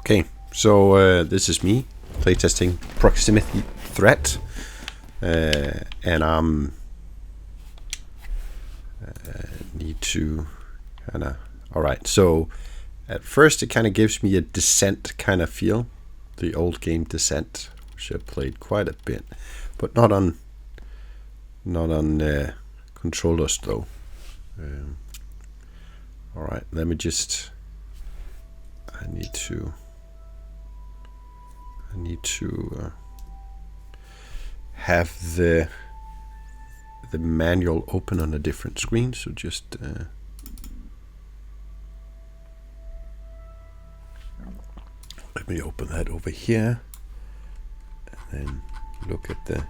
Okay, so this is me playtesting Proximity Threat, and I'm need to kind of. All right, so at first it kind of gives me a Descent kind of feel, the old game Descent, which I played quite a bit, but not on controllers though. All right, let me just. I need to have the manual open on a different screen, so just let me open that over here and then look at the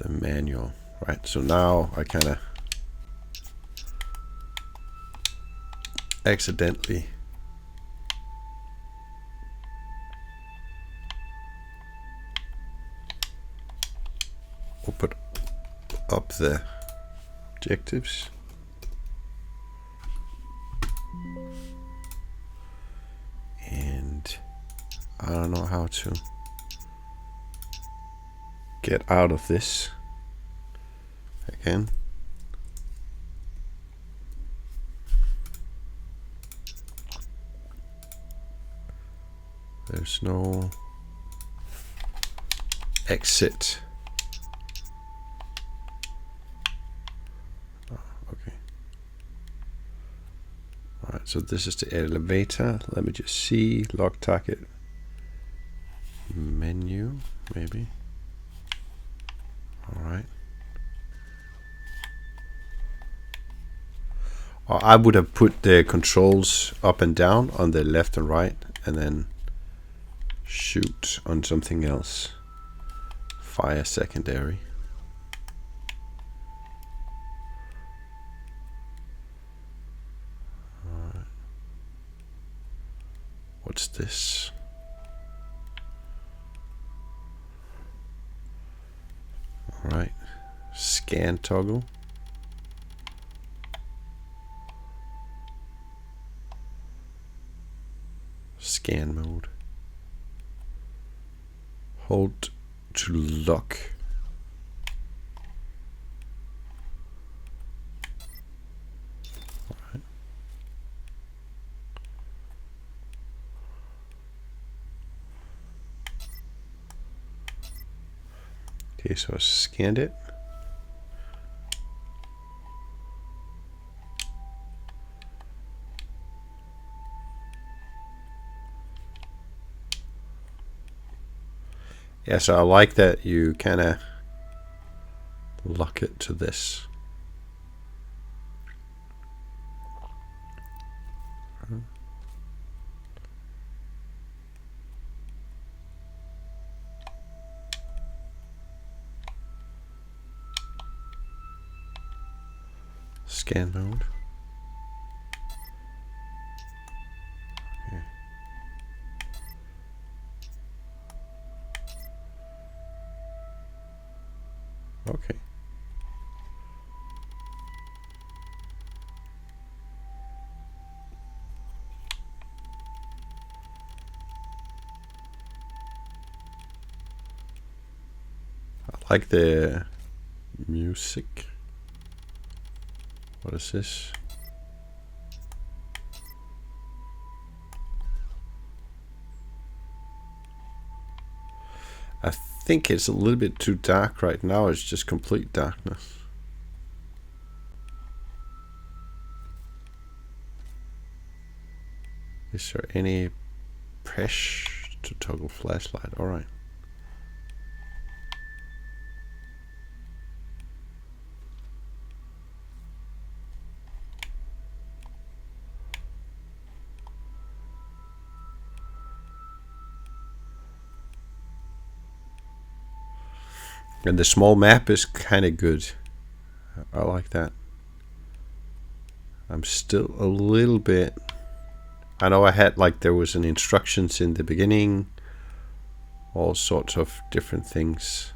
manual. Right, so now I kind of accidentally open up the objectives. And I don't know how to get out of this again. There's no exit. Oh, okay. All right, so this is the elevator. Let me just see. Lock target menu, maybe. All right. Or I would have put the controls up and down on the left and right, and then shoot on something else. Fire secondary. Alright. What's this? Alright. Scan toggle. Scan mode. Hold to lock. All right. Okay, so I scanned it. Yeah, so I like that you kind of lock it to this. Scan mode. Okay. I like the music. What is this? I think it's a little bit too dark right now. It's just complete darkness. Is there any press to toggle flashlight? All right. And the small map is kind of good. I like that. I'm still a little bit. I know I had there was an instructions in the beginning, all sorts of different things.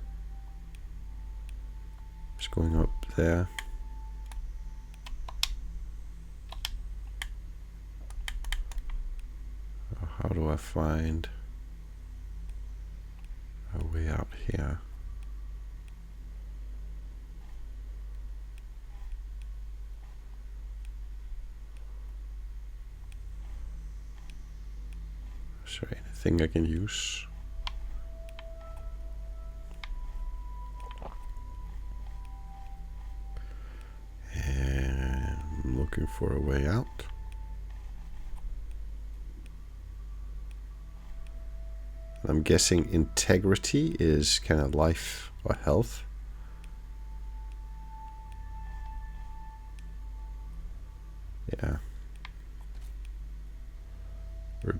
It's going up there. how do I find a way out here? Is there anything I can use? And I'm looking for a way out. I'm guessing integrity is kind of life or health. Yeah. We're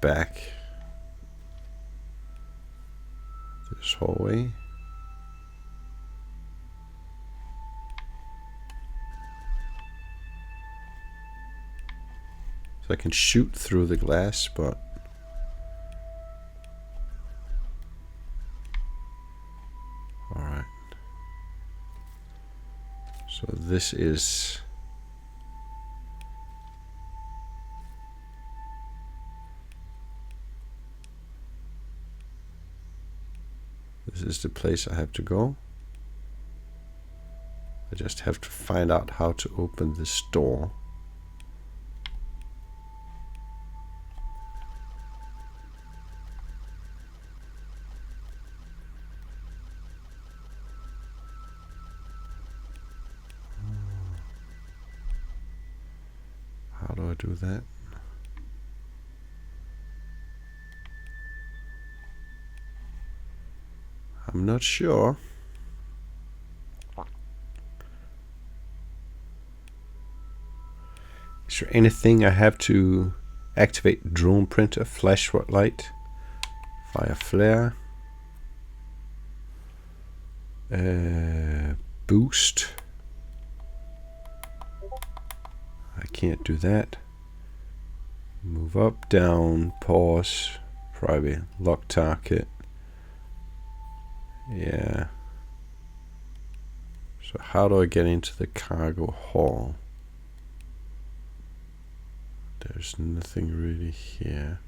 back this hallway. So I can shoot through the glass, but alright. So this is the place I have to go. I just have to find out how to open this door. How do I do that? I'm not sure. Is there anything I have to activate? Drone printer, flashlight, fire flare, boost. I can't do that. Move up, down, pause, probably lock target. Yeah. So how do I get into the cargo hall? There's nothing really here.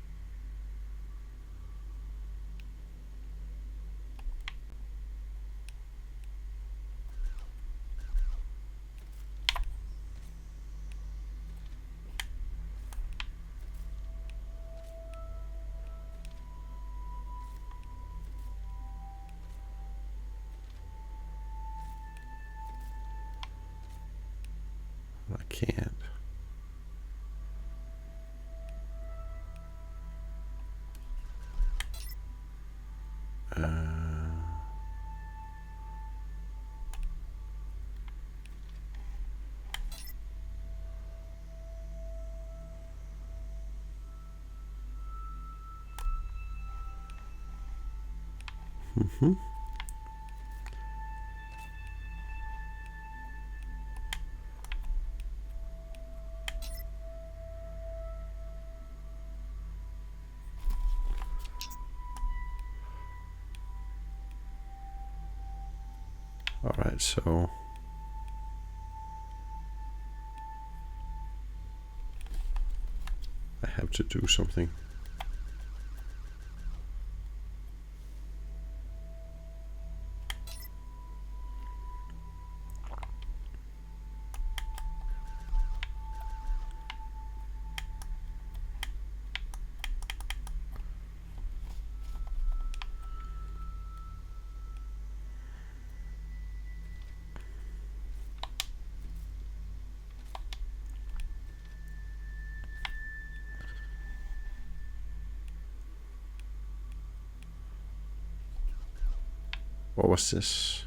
I can't. Alright, so I have to do something. What was this?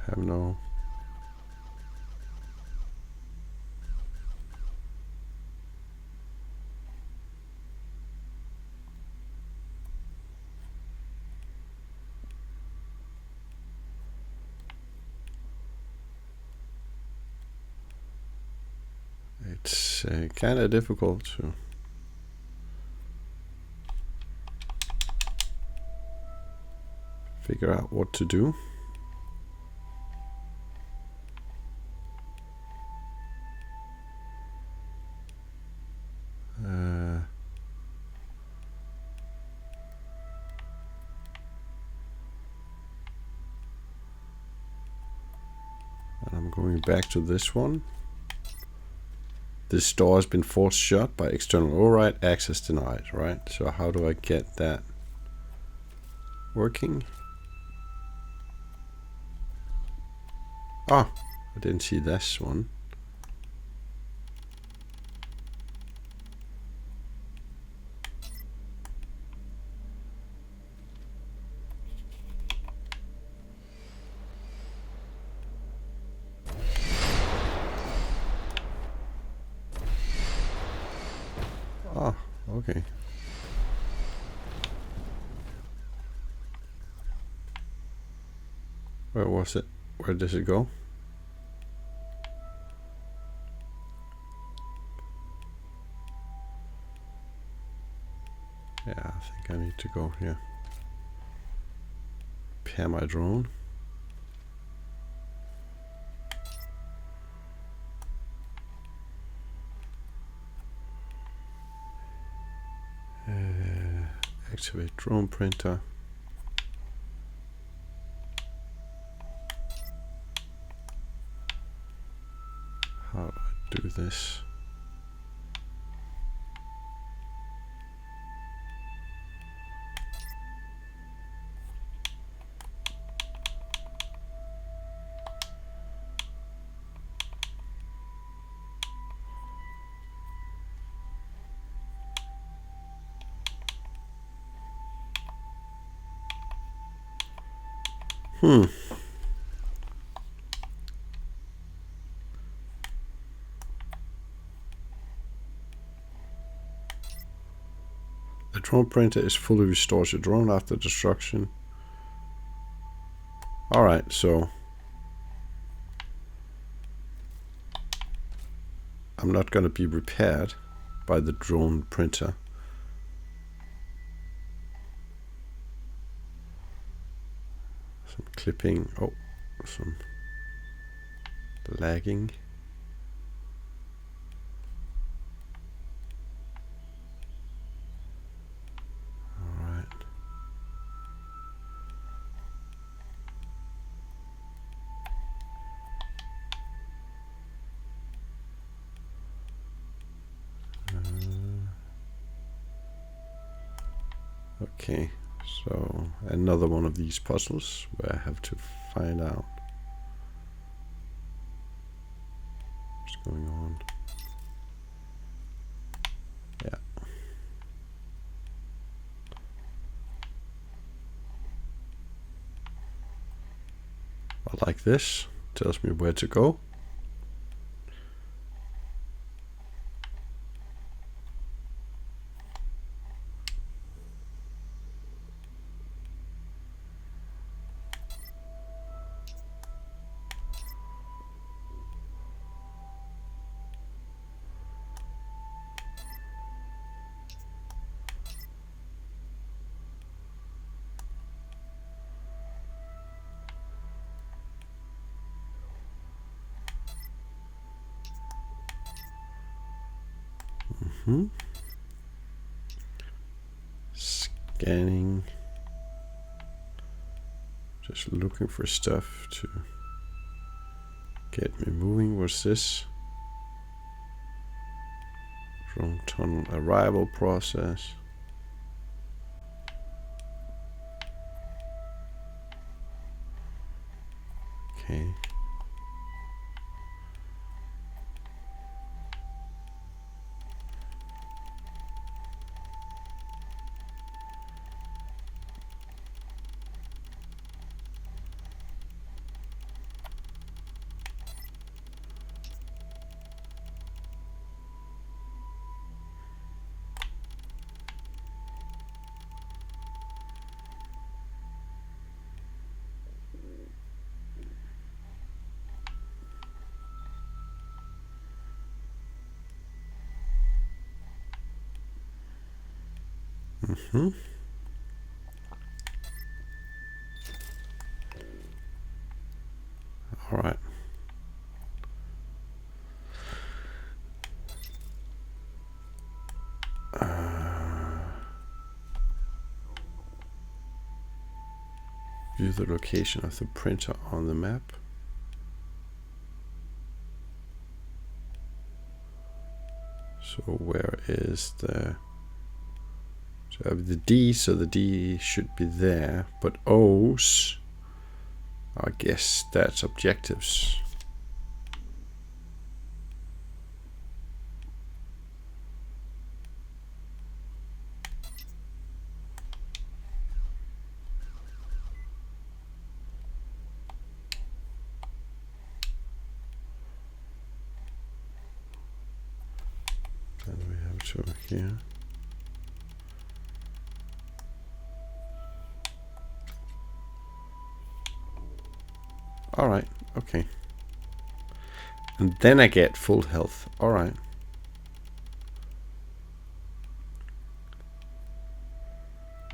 I have no. it's kind of difficult to figure out what to do. And I'm going back to this one. This door has been forced shut by external override, access denied, right? So how do I get that working? Ah, I didn't see this one. Ah, okay. Where was it? Where does it go? Yeah, I think I need to go here. Repair my drone. Activate drone printer. How do I do this? The drone printer is fully restores your drone after destruction. Alright, so I'm not going to be repaired by the drone printer. Some clipping. Oh, some lagging. Alright. Okay, so another one of these puzzles where I have to find out what's going on. Yeah. I like this. Tells me where to go. Scanning. Just looking for stuff to get me moving. What's this? Drone tunnel arrival process. Okay. Mm-hmm. All right. View the location of the printer on the map. So where is the... So I have the D, so the D should be there. But O's, I guess that's objectives. And we have to here. All right, okay. And then I get full health. All right.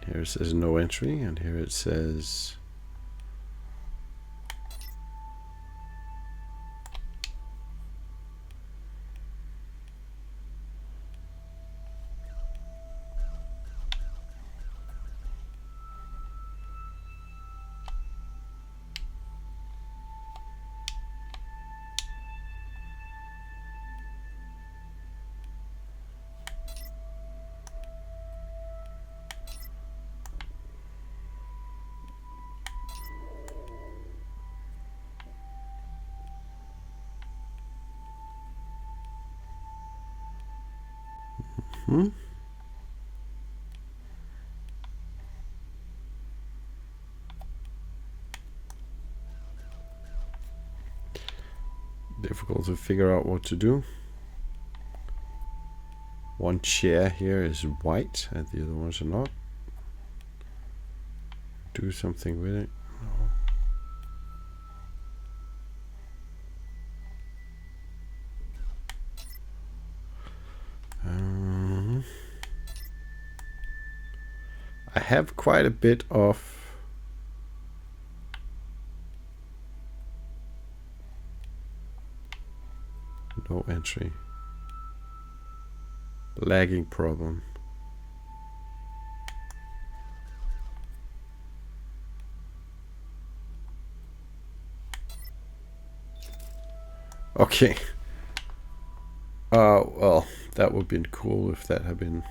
Here it says no entry, and here it says difficult to figure out what to do. One chair here is white and the other ones are not. Do something with it. No. I have quite a bit of no entry. Lagging problem. Okay. Well, that would have been cool if that had been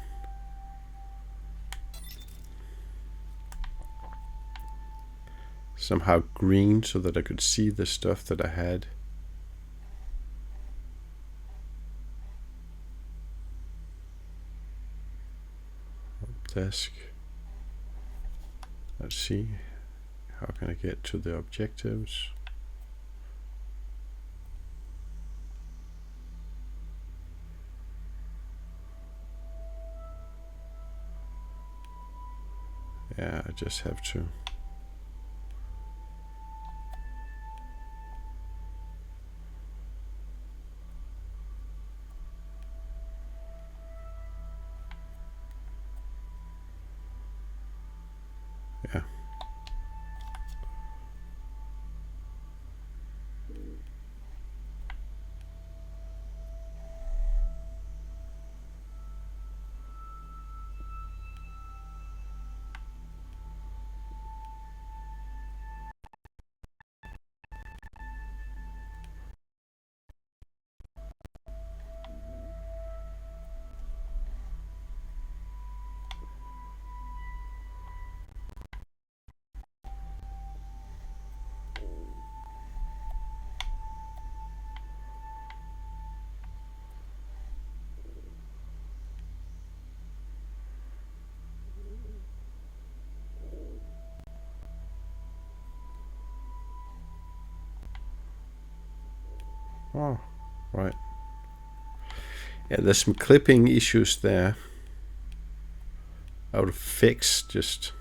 somehow green so that I could see the stuff that I had. Desk. Let's see. How can I get to the objectives? Yeah, I just have to. Yeah. Oh, right. Yeah, there's some clipping issues there. I would fix just.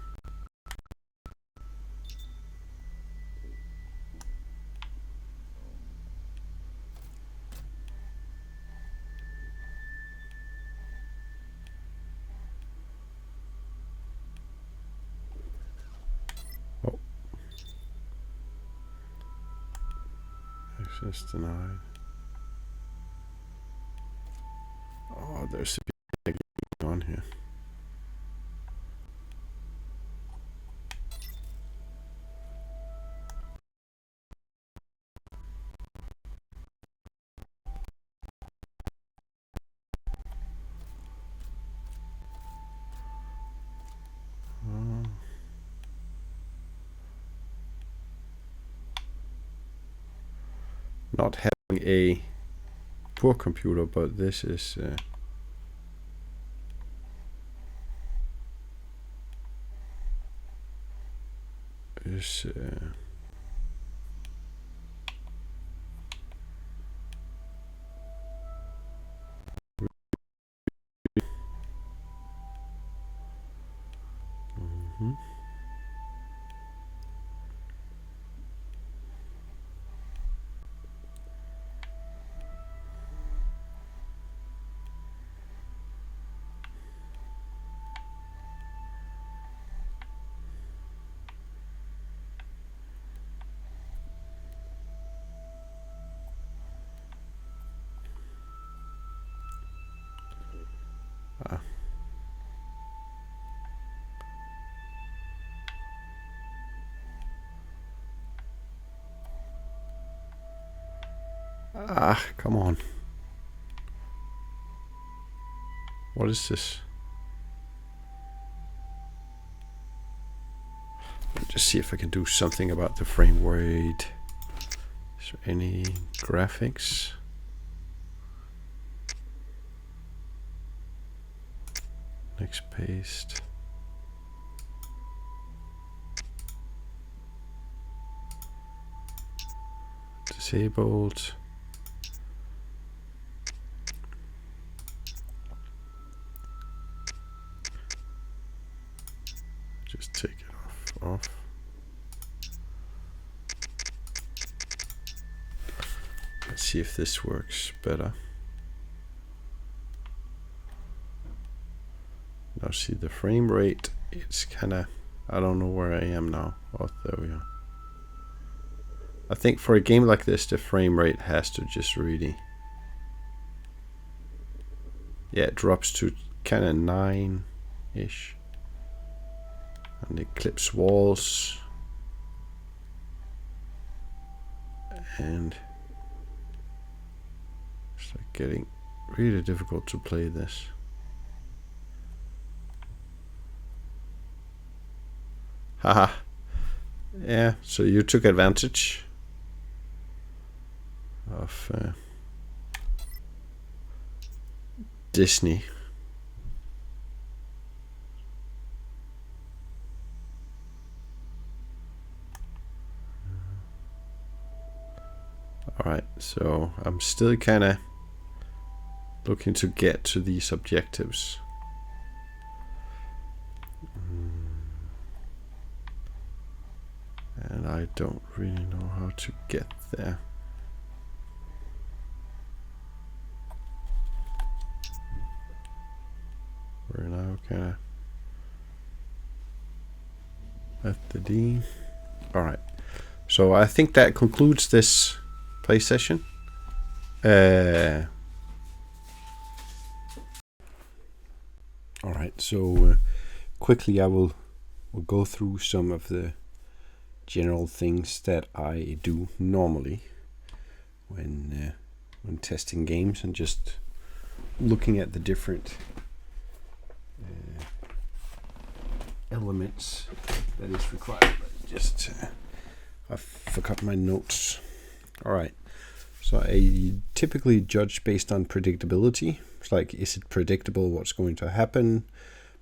Access denied. Oh, there's a bit going on here. Not having a poor computer, but this is come on. What is this? Just see if I can do something about the frame rate. Is there any graphics? Next paste. Disabled. Just take it off. Let's see if this works better. Now see the frame rate, it's kinda, I don't know where I am now. Oh, there we are. I think for a game like this, the frame rate has to just really, yeah, it drops to kinda 9-ish. And it clips walls. And it's like getting really difficult to play this. Haha. Yeah, so you took advantage of Disney. Alright, so I'm still kind of looking to get to these objectives. And I don't really know how to get there. We're now kind of at the D. Alright, so I think that concludes this play session. Alright, so quickly I will go through some of the general things that I do normally when testing games and just looking at the different elements that is required. Just I forgot my notes. All right, so I typically judge based on predictability. It's like, is it predictable what's going to happen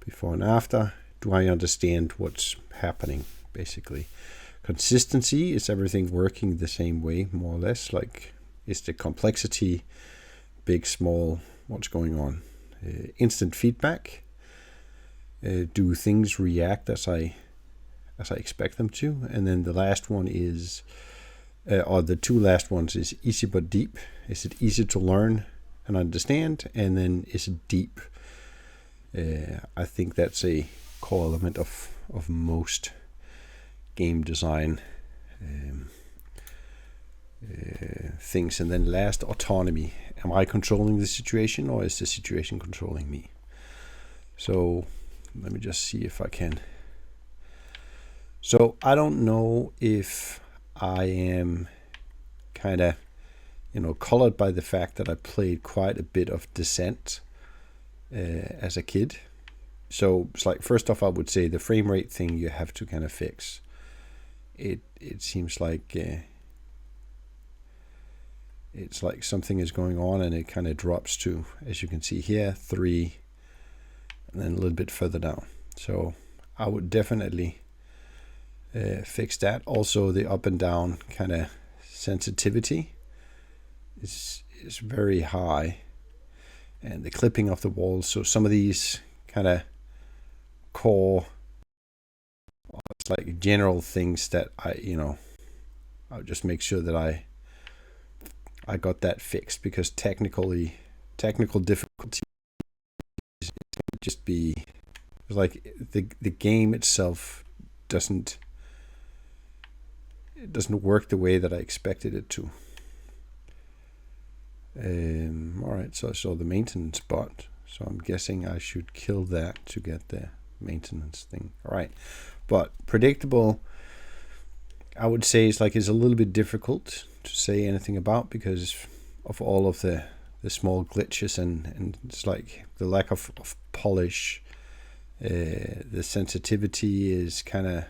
before and after? Do I understand what's happening, basically? Consistency, is everything working the same way, more or less? Like, is the complexity big, small, what's going on? Instant feedback, do things react as I expect them to? And then the last one is, or the two last ones is easy but deep. Is it easy to learn and understand? And then is it deep? I think that's a core element of most game design things. And then last, autonomy. Am I controlling the situation, or is the situation controlling me? So let me just see if I can. So I don't know if I am kind of, colored by the fact that I played quite a bit of Descent as a kid. So it's like, first off, I would say the frame rate thing you have to kind of fix. It seems like it's like something is going on, and it kind of drops to, as you can see here, 3, and then a little bit further down. So I would definitely fix that. Also, the up and down kind of sensitivity is very high, and the clipping of the walls. So some of these kind of core, it's like general things that I'll just make sure that I got that fixed, because technical difficulty is going to just be like the game itself doesn't work the way that I expected it to. All right, so I saw the maintenance bot, so I'm guessing I should kill that to get the maintenance thing. All right, but predictable, I would say it's a little bit difficult to say anything about, because of all of the small glitches, and it's like the lack of polish. The sensitivity is kind of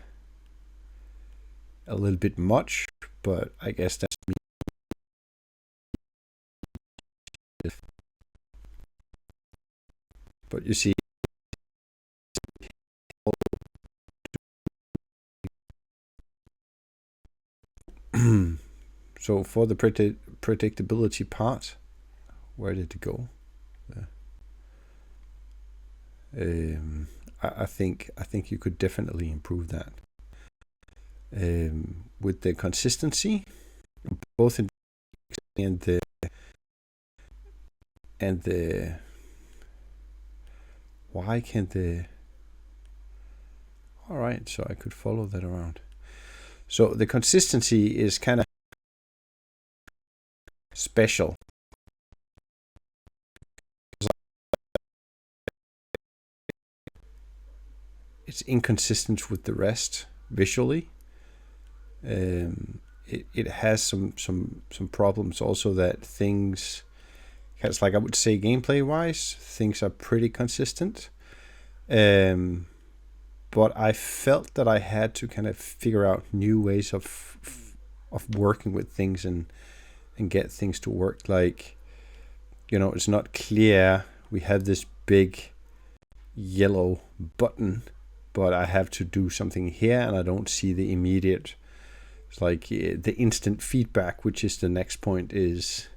a little bit much, but I guess that's me. But you see, so for the predictability part, where did it go? I think you could definitely improve that. With the consistency, both in and the why can't the all right, so I could follow that around. So the consistency is kind of special. It's inconsistent with the rest visually. It has some problems also, that things, it's like, I would say gameplay wise, things are pretty consistent. But I felt that I had to kind of figure out new ways of working with things and get things to work. Like, it's not clear. We have this big yellow button, but I have to do something here, and I don't see the immediate. It's like the instant feedback, which is the next point. Is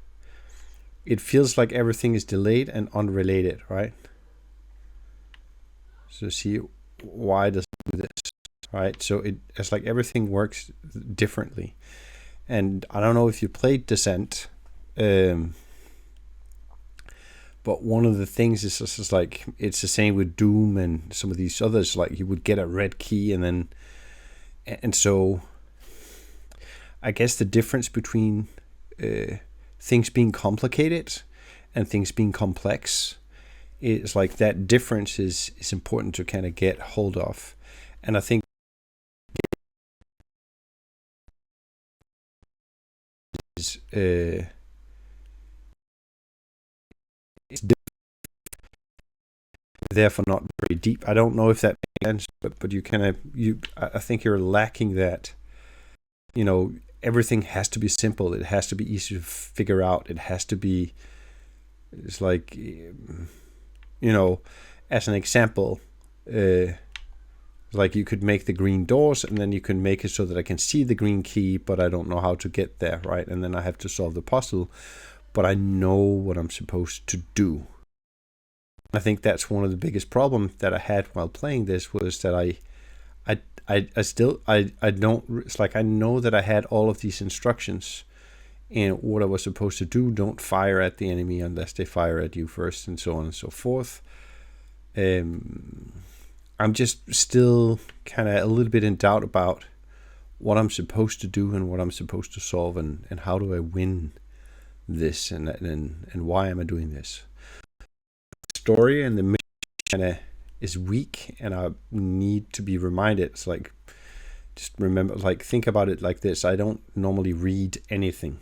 it feels like everything is delayed and unrelated, right? So see, why does it do this, right? So it's like everything works differently. And I don't know if you played Descent, but one of the things is just like, it's the same with Doom and some of these others. Like, you would get a red key, and so I guess the difference between things being complicated and things being complex is like, that difference is important to kind of get hold of. And I think is it's therefore not very deep. I don't know if that makes sense, but I think you're lacking that. Everything has to be simple. It has to be easy to figure out. It has to be. It's like, as an example, like, you could make the green doors, and then you can make it so that I can see the green key, but I don't know how to get there, right? And then I have to solve the puzzle, but I know what I'm supposed to do. I think that's one of the biggest problems that I had while playing this, was that I don't. It's like, I know that I had all of these instructions, and what I was supposed to do. Don't fire at the enemy unless they fire at you first, and so on and so forth. I'm just still kind of a little bit in doubt about what I'm supposed to do and what I'm supposed to solve, and how do I win this and why am I doing this. Story and the mission kind of is weak, and I need to be reminded. It's like, just remember, like, think about it like this. I don't normally read anything.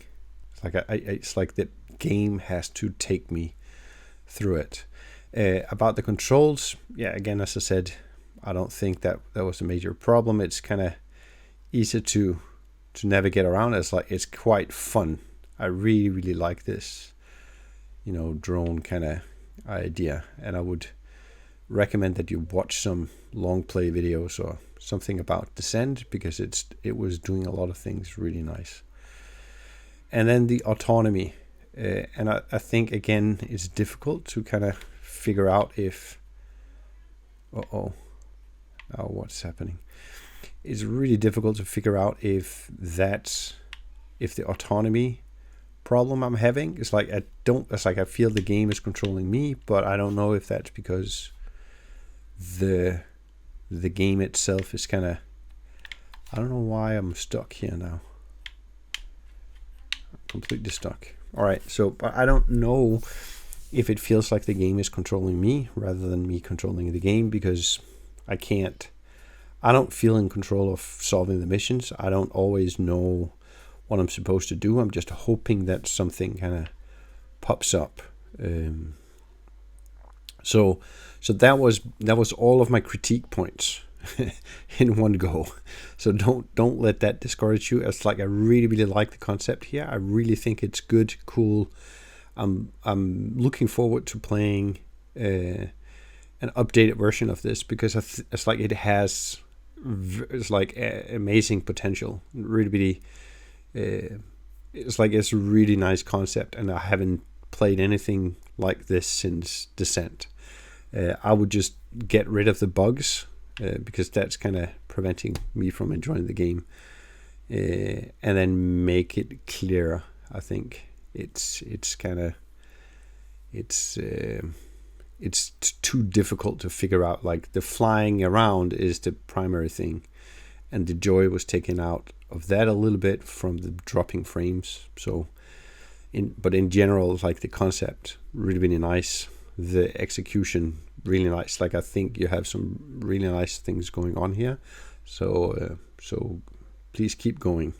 It's like it's like the game has to take me through it. About the controls, yeah, again, as I said, I don't think that was a major problem. It's kind of easy to navigate around. It's quite fun. I really like this, drone kind of idea, and I would recommend that you watch some long play videos or something about Descent, because it was doing a lot of things really nice. And then the autonomy, and I think again it's difficult to kind of figure out if what's happening. It's really difficult to figure out if the autonomy problem I'm having is like, I feel the game is controlling me, but I don't know if that's because the game itself is kind of, I don't know why I'm stuck here now. I'm completely stuck. All right, so I don't know if it feels like the game is controlling me rather than me controlling the game, because I don't feel in control of solving the missions. I don't always know what I'm supposed to do. I'm just hoping that something kind of pops up. So that was all of my critique points in one go. So don't let that discourage you. It's like, I really like the concept here. I really think it's good, cool. I'm looking forward to playing an updated version of this, because it's like it has amazing potential. Really, it's like it's a really nice concept, and I haven't played anything like this since Descent. I would just get rid of the bugs, because that's kind of preventing me from enjoying the game, and then make it clearer. I think it's too difficult to figure out. Like, the flying around is the primary thing, and the joy was taken out of that a little bit from the dropping frames. But in general, like, the concept really nice, the execution really nice. Like, I think you have some really nice things going on here. So please keep going.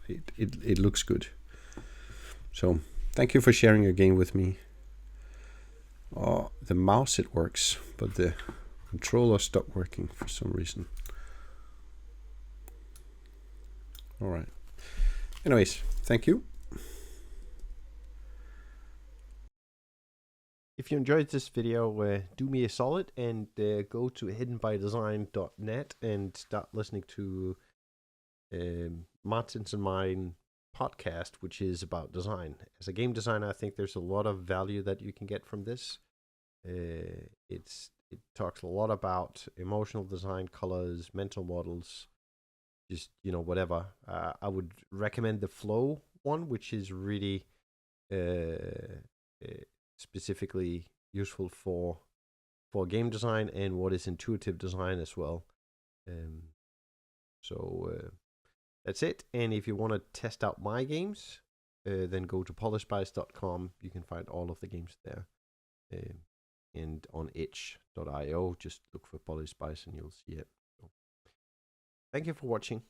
It looks good. So thank you for sharing your game with me. Oh, the mouse, it works, but the controller stopped working for some reason. All right. Anyways, thank you. If you enjoyed this video, do me a solid and go to hiddenbydesign.net and start listening to Martin's and mine podcast, which is about design. As a game designer, I think there's a lot of value that you can get from this. It talks a lot about emotional design, colors, mental models, just whatever. I would recommend the Flow one, which is really specifically useful for game design and what is intuitive design as well. That's it. And if you want to test out my games, then go to polishspice.com. You can find all of the games there. And on itch.io, just look for Polishspice and you'll see it. So, thank you for watching.